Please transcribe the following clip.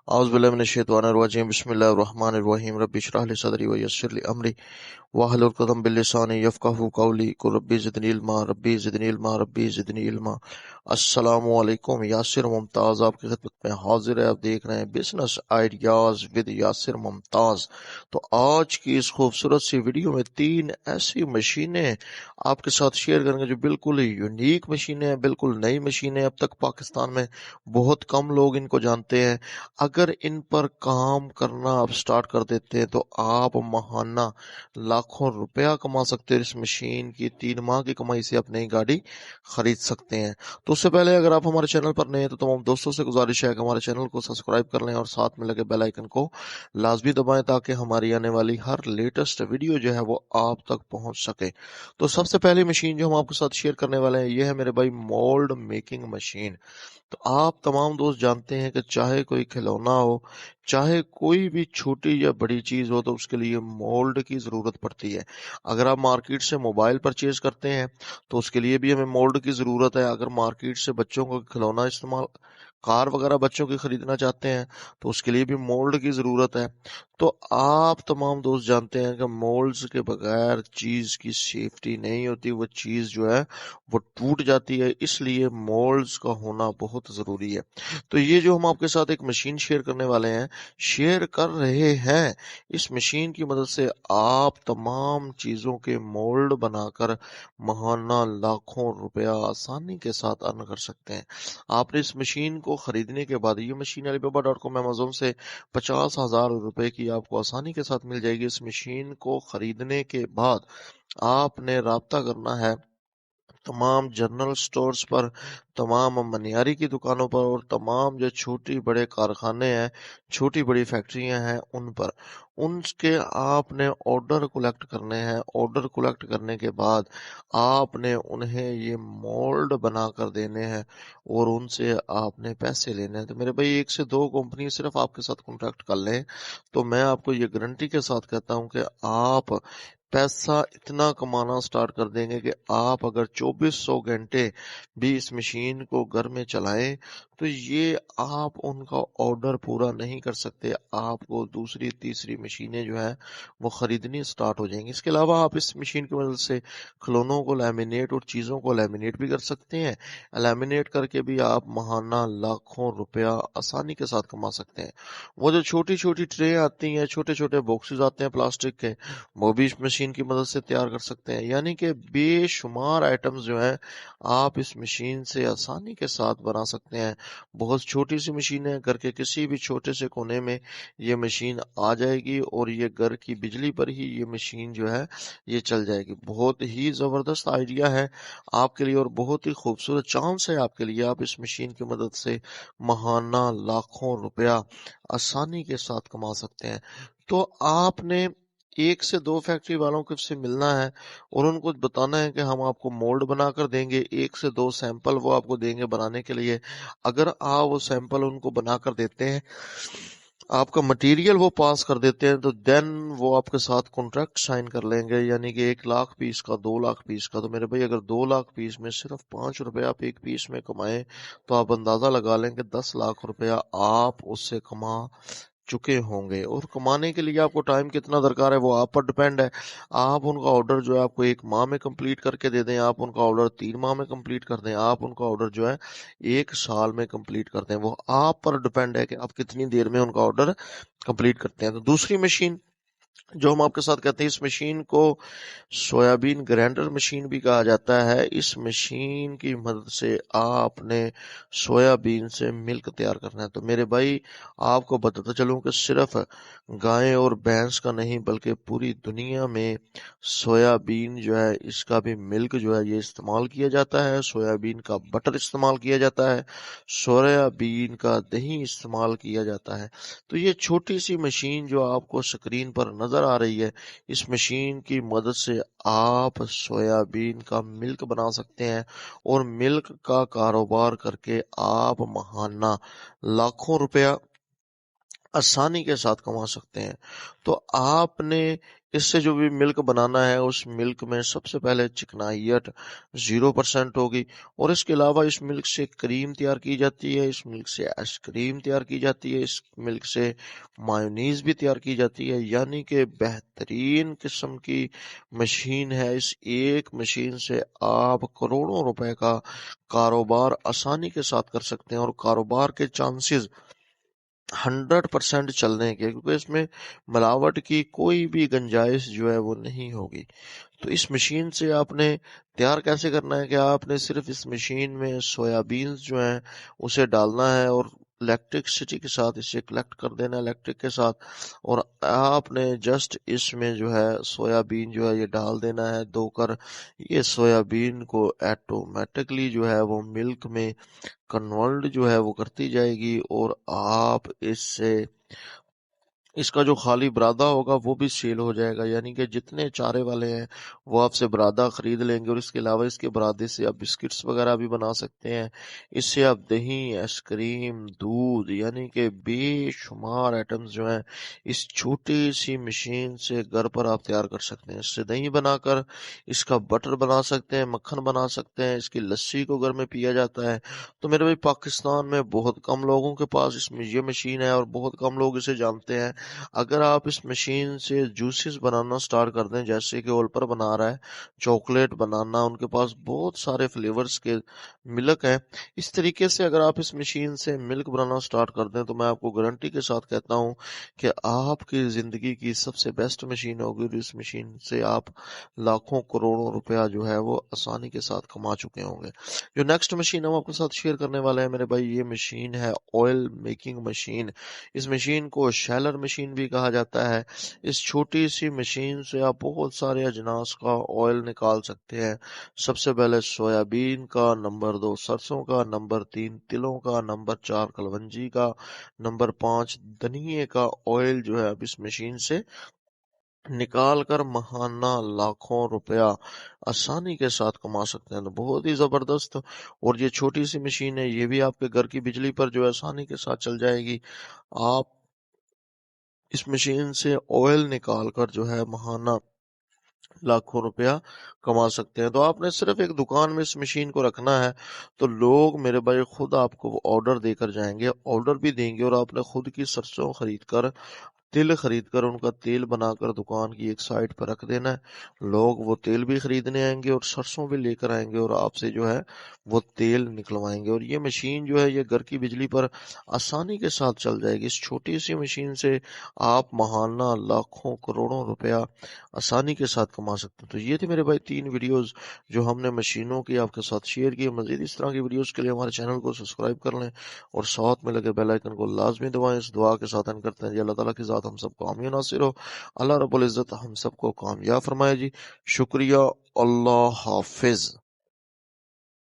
اعوذ باللہ من الشیطان الرجیم بسم اللہ الرحمن الرحیم رب اشرح لی صدری ویسر لی امری واحلل عقدۃ من لسانی یفقہوا قولی قل ربی زدنی علما ربی زدنی علما ربی زدنی علما۔ السلام علیکم، یاسر ممتاز آپ کی خدمت میں حاضر ہے۔ آپ دیکھ رہے ہیں بزنس آئیڈیاز ود یاسر ممتاز۔ تو آج کی اس خوبصورت سی ویڈیو میں 3 ایسی مشینیں آپ کے ساتھ شیئر کریں گے جو بالکل یونیک مشینیں ہیں، بالکل نئی مشینیں، اب تک پاکستان میں بہت کم لوگ ان کو جانتے ہیں۔ اگر ان پر کام کرنا آپ سٹارٹ کر دیتے ہیں تو آپ ماہانہ لاکھوں روپیہ کما سکتے ہیں۔ اس مشین کی 3 ماہ کی کمائی سے آپ نئی گاڑی خرید سکتے ہیں۔ تو اس سے پہلے اگر آپ ہمارے چینل پر نئے ہیں تو تمام دوستوں سے گزارش ہے کہ ہمارے چینل کو سبسکرائب کر لیں اور ساتھ میں لگے بیل آئیکن کو لازمی دبائیں تاکہ ہماری آنے والی ہر لیٹسٹ ویڈیو جو ہے وہ آپ تک پہنچ سکے۔ تو سب سے پہلی مشین جو ہم آپ کے ساتھ شیئر کرنے والے ہیں یہ ہے میرے بھائی مولڈ میکنگ مشین۔ تو آپ تمام دوست جانتے ہیں کہ چاہے کوئی کھلونا ہو، چاہے کوئی بھی چھوٹی یا بڑی چیز ہو، تو اس کے لیے مولڈ کی ضرورت پڑتی ہے۔ اگر آپ مارکیٹ سے موبائل پرچیز کرتے ہیں تو اس کے لیے بھی ہمیں مولڈ کی ضرورت ہے۔ اگر مارکیٹ سے بچوں کو کھلونا استعمال کار وغیرہ بچوں کی خریدنا چاہتے ہیں تو اس کے لیے بھی مولڈ کی ضرورت ہے۔ تو آپ تمام دوست جانتے ہیں کہ مولڈز کے بغیر چیز کی سیفٹی نہیں ہوتی، وہ چیز جو ہے وہ ٹوٹ جاتی ہے، اس لیے مولڈز کا ہونا بہت ضروری ہے۔ تو یہ جو ہم آپ کے ساتھ ایک مشین شیئر کرنے والے ہیں، شیئر کر رہے ہیں، اس مشین کی مدد سے آپ تمام چیزوں کے مولڈ بنا کر ماہانہ لاکھوں روپیہ آسانی کے ساتھ ارن کر سکتے ہیں۔ آپ نے اس مشین کو خریدنے کے بعد، یہ مشین alibaba.com امیزون سے 50,000 روپے کی آپ کو آسانی کے ساتھ مل جائے گی۔ اس مشین کو خریدنے کے بعد آپ نے رابطہ کرنا ہے تمام جنرل سٹورز پر، تمام منیاری کی دکانوں پر اور تمام جو چھوٹی بڑے کارخانے ہیں، چھوٹی بڑی فیکٹریاں ہیں، ان پر ان کے آپ نے آرڈر کلیکٹ کرنے ہیں۔ آرڈر کلیکٹ کرنے کے بعد آپ نے انہیں یہ مولڈ بنا کر دینے ہیں اور ان سے آپ نے پیسے لینے ہیں۔ تو میرے بھائی 1 سے 2 کمپنی صرف آپ کے ساتھ کانٹیکٹ کر لیں تو میں آپ کو یہ گارنٹی کے ساتھ کہتا ہوں کہ آپ پیسہ اتنا کمانا سٹارٹ کر دیں گے کہ آپ اگر 2400 گھنٹے بھی اس مشین کو گھر میں چلائیں تو یہ آپ ان کا آرڈر پورا نہیں کر سکتے، آپ کو دوسری تیسری مشینیں جو ہیں وہ خریدنی سٹارٹ ہو جائیں گی۔ اس کے علاوہ آپ اس مشین کی مدد سے کھلونوں کو لیمینیٹ اور چیزوں کو لیمینیٹ بھی کر سکتے ہیں۔ لیمینیٹ کر کے بھی آپ ماہانہ لاکھوں روپیہ آسانی کے ساتھ کما سکتے ہیں۔ وہ جو چھوٹی چھوٹی ٹرے آتی ہیں، چھوٹے چھوٹے باکسز آتے ہیں پلاسٹک کے، وہ بھی اس مشین کی مدد سے تیار کر سکتے ہیں۔ یعنی کہ بے شمار آئٹمز جو ہیں آپ اس مشین سے آسانی کے ساتھ بنا سکتے ہیں۔ بہت چھوٹی سی مشین ہے، گھر کے کسی بھی چھوٹے سے کونے میں یہ مشین آ جائے گی اور یہ گھر کی بجلی پر ہی یہ مشین جو ہے یہ چل جائے گی۔ بہت ہی زبردست آئیڈیا ہے آپ کے لیے اور بہت ہی خوبصورت چانس ہے آپ کے لیے۔ آپ اس مشین کی مدد سے ماہانہ لاکھوں روپیہ آسانی کے ساتھ کما سکتے ہیں۔ تو آپ نے 1 سے 2 فیکٹری والوں کو سے ملنا ہے اور ان کو بتانا ہے کہ ہم آپ کو مولڈ بنا کر دیں گے۔ 1 سے 2 سیمپل وہ آپ کو دیں گے بنانے کے لیے۔ اگر آپ وہ سیمپل ان کو بنا کر دیتے ہیں، آپ کا مٹیریل وہ پاس کر دیتے ہیں، تو دین وہ آپ کے ساتھ کانٹریکٹ سائن کر لیں گے، یعنی کہ 1 لاکھ پیس کا، 2 لاکھ پیس کا۔ تو میرے بھائی اگر 2 لاکھ پیس میں صرف 5 روپے آپ ایک پیس میں کمائیں تو آپ اندازہ لگا لیں کہ 10 لاکھ روپیہ آپ اس سے کما چکے ہوں گے۔ اور کمانے کے لیے آپ کو ٹائم کتنا درکار ہے وہ آپ پر ڈیپینڈ ہے۔ آپ ان کا آرڈر جو ہے آپ کو 1 ماہ میں کمپلیٹ کر کے دے دیں، آپ ان کا آرڈر 3 ماہ میں کمپلیٹ کر دیں، آپ ان کا آرڈر جو ہے 1 سال میں کمپلیٹ کر دیں، وہ آپ پر ڈیپینڈ ہے کہ آپ کتنی دیر میں ان کا آرڈر کمپلیٹ کرتے ہیں۔ تو دوسری مشین جو ہم آپ کے ساتھ کہتے ہیں، اس مشین کو سویابین گرینڈر مشین بھی کہا جاتا ہے۔ اس مشین کی مدد سے آپ نے سویابین سے ملک تیار کرنا ہے۔ تو میرے بھائی آپ کو بتاتا چلوں کہ صرف گائے اور بھینس کا نہیں بلکہ پوری دنیا میں سویابین جو ہے اس کا بھی ملک جو ہے یہ استعمال کیا جاتا ہے، سویابین کا بٹر استعمال کیا جاتا ہے، سویابین کا دہی استعمال کیا جاتا ہے۔ تو یہ چھوٹی سی مشین جو آپ کو اسکرین پر نظر آ رہی ہے، اس مشین کی مدد سے آپ سویابین کا ملک بنا سکتے ہیں اور ملک کا کاروبار کر کے آپ ماہانہ لاکھوں روپیہ آسانی کے ساتھ کما سکتے ہیں۔ تو آپ نے اس سے جو بھی ملک بنانا ہے اس ملک میں سب سے پہلے چکنائیت 0% ہوگی، اور اس کے علاوہ اس ملک سے کریم تیار کی جاتی ہے، اس ملک سے آئس کریم تیار کی جاتی ہے، اس ملک سے مایونیز بھی تیار کی جاتی ہے، یعنی کہ بہترین قسم کی مشین ہے۔ اس ایک مشین سے آپ کروڑوں روپے کا کاروبار آسانی کے ساتھ کر سکتے ہیں، اور کاروبار کے چانسز 100% چلنے کے، کیونکہ اس میں ملاوٹ کی کوئی بھی گنجائش جو ہے وہ نہیں ہوگی۔ تو اس مشین سے آپ نے تیار کیسے کرنا ہے کہ آپ نے صرف اس مشین میں سویا بینز جو ہیں اسے ڈالنا ہے، اور الیکٹرکسٹی کے ساتھ اسے کلیکٹ کر دینا ہے الیکٹرک کے ساتھ، اور آپ نے جسٹ اس میں جو ہے سویا بین جو ہے یہ ڈال دینا ہے دھو کر۔ یہ سویا بین کو ایٹومیٹکلی جو ہے وہ ملک میں کنورٹ جو ہے وہ کرتی جائے گی، اور آپ اس سے اس کا جو خالی برادہ ہوگا وہ بھی سیل ہو جائے گا، یعنی کہ جتنے چارے والے ہیں وہ آپ سے برادہ خرید لیں گے، اور اس کے علاوہ اس کے برادے سے آپ بسکٹس وغیرہ بھی بنا سکتے ہیں۔ اس سے آپ دہی، آئس کریم، دودھ، یعنی کہ بے شمار آئٹمز جو ہیں اس چھوٹی سی مشین سے گھر پر آپ تیار کر سکتے ہیں۔ اس سے دہی بنا کر اس کا بٹر بنا سکتے ہیں، مکھن بنا سکتے ہیں، اس کی لسی کو گھر میں پیا جاتا ہے۔ تو میرے بھائی پاکستان میں بہت کم لوگوں کے پاس یہ مشین ہے، اور بہت کم لوگ اسے جانتے ہیں۔ اگر آپ اس مشین سے جوسز بنانا سٹارٹ کر دیں، جیسے کہ اولپر بنا رہا ہے، چاکلیٹ بنانا، ان کے پاس بہت سارے فلیورز کے ملک ہیں، اس طریقے سے اگر آپ اس مشین سے ملک بنانا سٹارٹ کر دیں تو میں آپ کو گارنٹی کے ساتھ کہتا ہوں کہ آپ کی زندگی کی سب سے بیسٹ مشین ہوگی، اور اس مشین سے آپ لاکھوں کروڑوں روپیہ جو ہے وہ آسانی کے ساتھ کما چکے ہوں گے۔ جو نیکسٹ مشین ہم آپ کے ساتھ شیئر کرنے والے ہیں میرے بھائی، یہ مشین ہے آئل میکنگ مشین۔ اس مشین کو شیلر مشین بھی کہا جاتا ہے۔ اس چھوٹی سی مشین سے آپ بہت سارے اجناس کا آئل نکال سکتے ہیں۔ سب سے پہلے سویا بین کا، نمبر 2 سرسوں کا، نمبر 3 تلوں کا، نمبر 4 کلونجی کا، نمبر 5 دھنیے کا آئل جو ہے اب اس مشین سے نکال کر ماہانہ لاکھوں روپیہ آسانی کے ساتھ کما سکتے ہیں۔ تو بہت ہی زبردست، اور یہ چھوٹی سی مشین ہے، یہ بھی آپ کے گھر کی بجلی پر جو ہے آسانی کے ساتھ چل جائے گی۔ آپ اس مشین سے آئل نکال کر جو ہے ماہانہ لاکھوں روپیہ کما سکتے ہیں۔ تو آپ نے صرف ایک دکان میں اس مشین کو رکھنا ہے، تو لوگ میرے بھائی خود آپ کو آرڈر دے کر جائیں گے، آرڈر بھی دیں گے، اور آپ نے خود کی سرسوں خرید کر، تل خرید کر، ان کا تیل بنا کر دکان کی ایک سائڈ پر رکھ دینا ہے۔ لوگ وہ تیل بھی خریدنے آئیں گے اور سرسوں بھی لے کر آئیں گے، اور آپ سے جو ہے وہ تیل نکلوائیں گے، اور یہ مشین جو ہے یہ گھر کی بجلی پر آسانی کے ساتھ چل جائے گی۔ اس چھوٹی سی مشین سے آپ ماہانہ لاکھوں کروڑوں روپیہ آسانی کے ساتھ کما سکتے ہیں۔ تو یہ تھی میرے بھائی 3 ویڈیوز جو ہم نے مشینوں کی آپ کے ساتھ شیئر کی۔ مزید اس طرح کی ویڈیوز کے لیے ہمارے چینل کو سبسکرائب کر لیں، اور ساتھ میں لگے بیل آئیکن کو لازمی دبائیں۔ اس دعا کے ساتھ اینڈ کرتے ہیں جی، اللہ تعالیٰ کی ذات ہم سب کو حامی و ناصر ہو، اللہ رب العزت ہم سب کو کامیاب فرمائے جی۔ شکریہ، اللہ حافظ۔